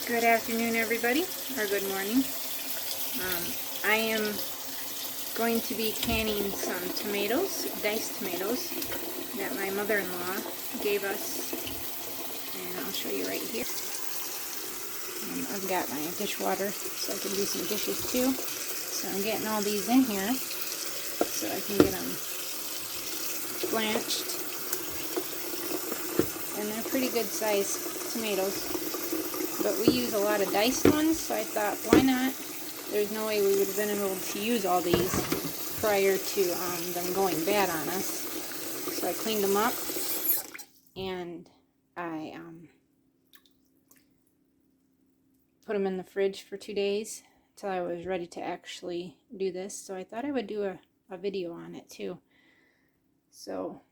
Good afternoon, everybody, or good morning. I am going to be canning some tomatoes, diced tomatoes, that my mother-in-law gave us, and I'll show you right here. I've got my dishwater so I can do some dishes too. So I'm getting all these in here so I can get them blanched. And they're pretty good sized tomatoes. But we use a lot of diced ones, so I thought, why not? There's no way we would have been able to use all these prior to them going bad on us. So I cleaned them up, and I put them in the fridge for 2 days until I was ready to actually do this. So I thought I would do a video on it too. So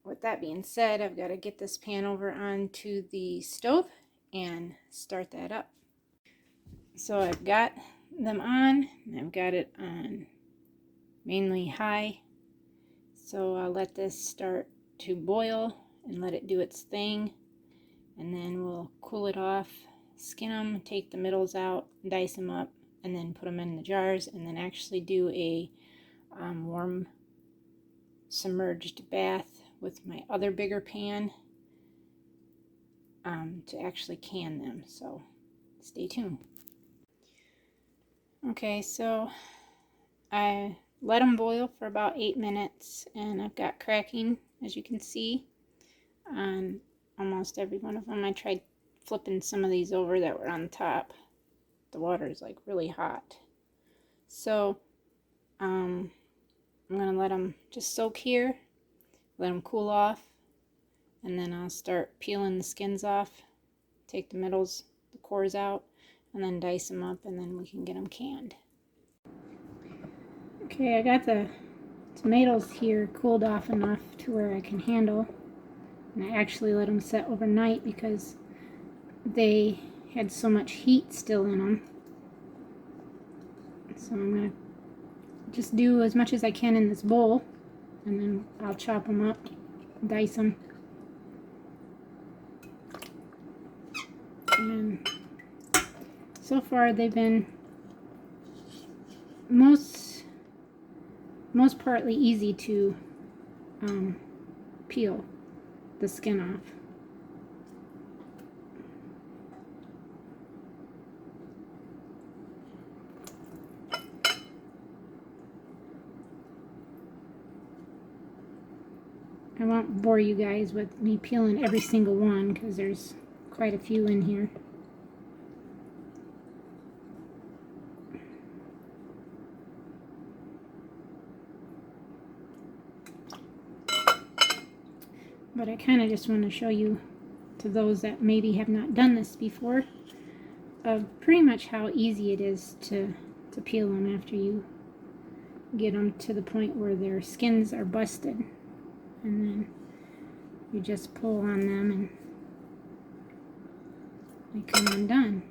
with that being said, I've got to get this pan over onto the stove and start that up. So I've got them on, and I've got it on mainly high. So I'll let this start to boil and let it do its thing, and then we'll cool it off, skin them, take the middles out, dice them up, and then put them in the jars, and then actually do a warm submerged bath with my other bigger pan to actually can them. So stay tuned. Okay, so I let them boil for about 8 minutes, and I've got cracking, as you can see, on almost every one of them. I tried flipping some of these over that were on top. The water is like really hot. So I'm going to let them just soak here, let them cool off, and then I'll start peeling the skins off, take the middles, the cores out, and then dice them up, and then we can get them canned. Okay, I got the tomatoes here cooled off enough to where I can handle, and I actually let them set overnight because they had so much heat still in them. So I'm going to just do as much as I can in this bowl, and then I'll chop them up, dice them. And so far they've been most partly easy to peel the skin off. I won't bore you guys with me peeling every single one because there's quite a few in here. But I kind of just want to show you, to those that maybe have not done this before, pretty much how easy it is to peel them after you get them to the point where their skins are busted. And then you just pull on them and they come undone.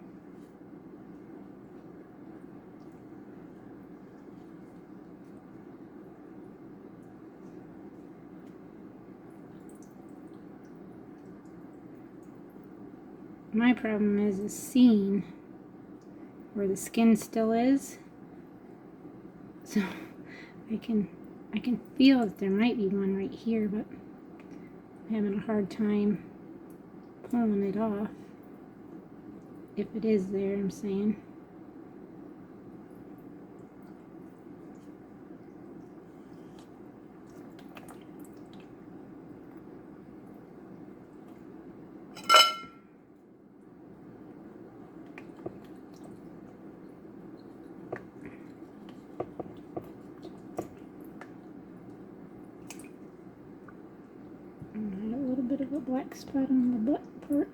My problem is seeing where the skin still is. So I can feel that there might be one right here, but I'm having a hard time pulling it off. If it is there, I'm saying. A little bit of a black spot on the butt part.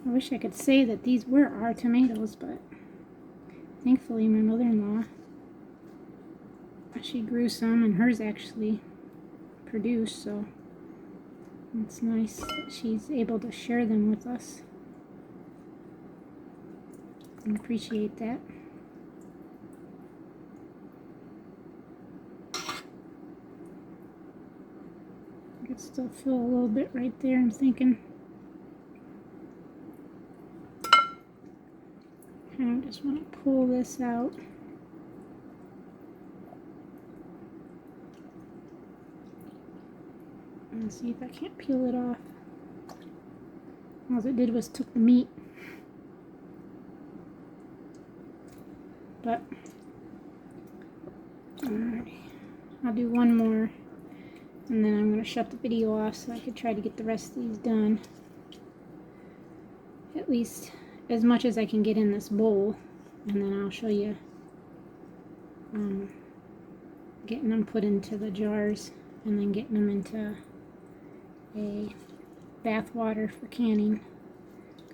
I wish I could say that these were our tomatoes, but thankfully my mother-in-law, she grew some, and hers actually produce, so it's nice that she's able to share them with us. I appreciate that. I could still feel a little bit right there, I'm thinking. I just want to pull this out. And see if I can't peel it off. All it did was took the meat. But I'll do one more, and then I'm going to shut the video off so I could try to get the rest of these done. At least as much as I can get in this bowl, and then I'll show you getting them put into the jars and then getting them into a bath water for canning.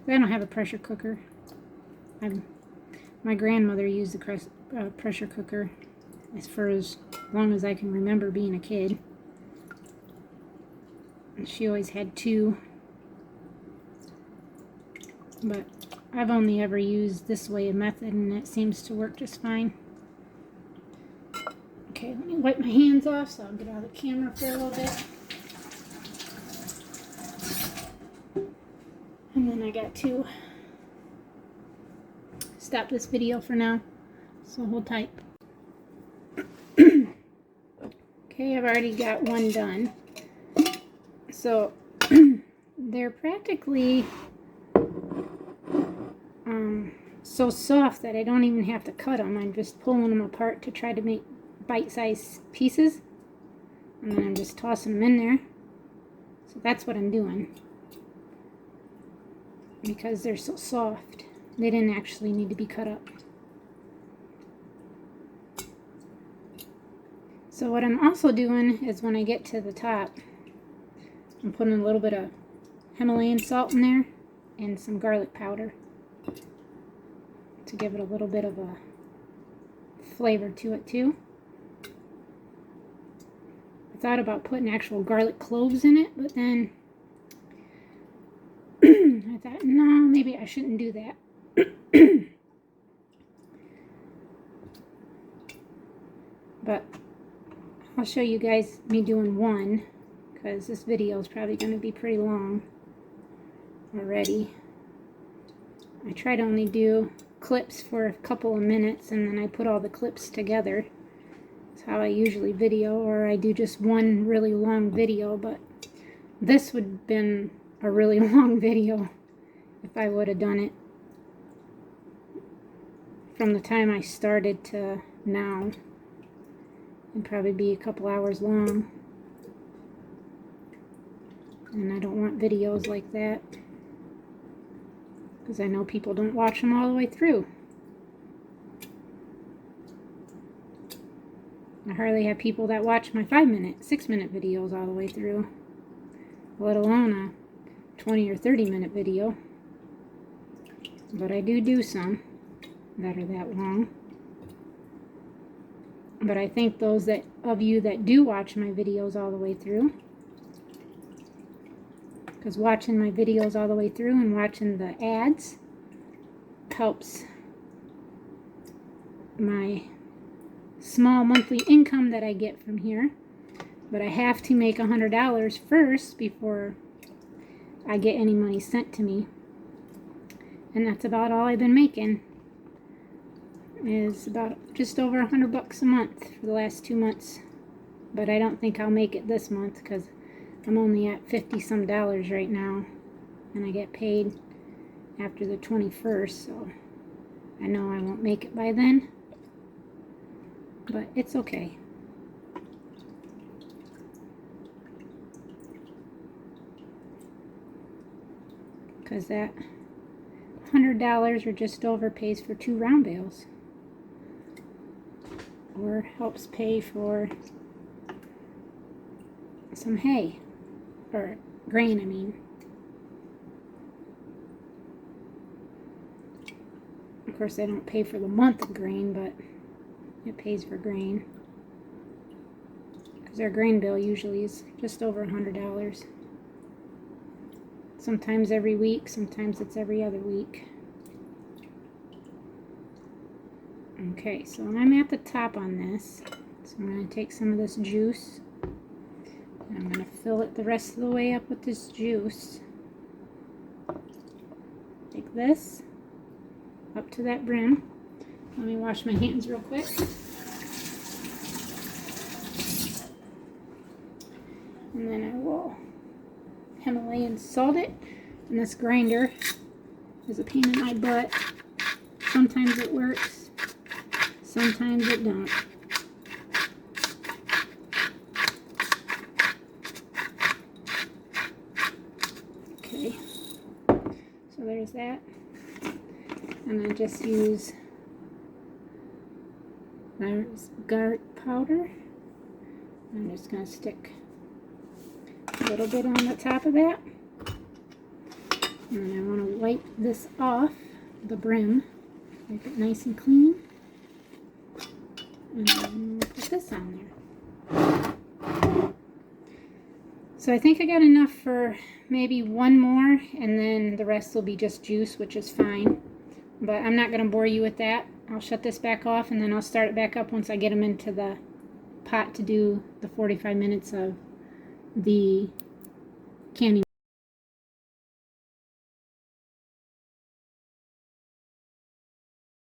I don't have a pressure cooker. My grandmother used the pressure cooker for as long as I can remember being a kid. And she always had two. But I've only ever used this way of method, and it seems to work just fine. Okay, let me wipe my hands off so I'll get out of the camera for a little bit. And then I got to stop this video for now, so hold tight. Okay, I've already got one done. So they're practically so soft that I don't even have to cut them. I'm just pulling them apart to try to make bite-sized pieces, and then I'm just tossing them in there. So that's what I'm doing, because they're so soft. They didn't actually need to be cut up. So what I'm also doing is when I get to the top, I'm putting a little bit of Himalayan salt in there and some garlic powder to give it a little bit of a flavor to it too. I thought about putting actual garlic cloves in it, but then I thought, no, maybe I shouldn't do that. But I'll show you guys me doing one, because this video is probably going to be pretty long already. I try to only do clips for a couple of minutes, and then I put all the clips together. That's how I usually video, or I do just one really long video, but this would have been a really long video if I would have done it from the time I started to now. It'd probably be a couple hours long, and I don't want videos like that, because I know people don't watch them all the way through. I hardly have people that watch my 5-minute, 6-minute videos all the way through, let alone a 20 or 30-minute video. But I do some that are that long. But I think those of you that do watch my videos all the way through, because watching my videos all the way through and watching the ads helps my small monthly income that I get from here. But I have to make $100 first before I get any money sent to me. And that's about all I've been making. Is about just over $100 a month for the last 2 months. But I don't think I'll make it this month, because I'm only at $50-some right now, and I get paid after the 21st, so I know I won't make it by then, but it's okay. Because that $100 or just over pays for 2 round bales, or helps pay for some hay, or grain, I mean. Of course, they don't pay for the month of grain, but it pays for grain. because our grain bill usually is just over $100. Sometimes every week, sometimes it's every other week. Okay, so I'm at the top on this, so I'm going to take some of this juice, and I'm going to fill it the rest of the way up with this juice. Like this, up to that brim. Let me wash my hands real quick. And then I will Himalayan salt it. And this grinder is a pain in my butt. Sometimes it works, sometimes it don't. Okay, so there's that. And I just use garlic powder. I'm just going to stick a little bit on the top of that. And then I want to wipe this off the brim, make it nice and clean. And then put this on there. So I think I got enough for maybe one more, and then the rest will be just juice, which is fine. But I'm not going to bore you with that. I'll shut this back off, and then I'll start it back up once I get them into the pot to do the 45 minutes of the candy.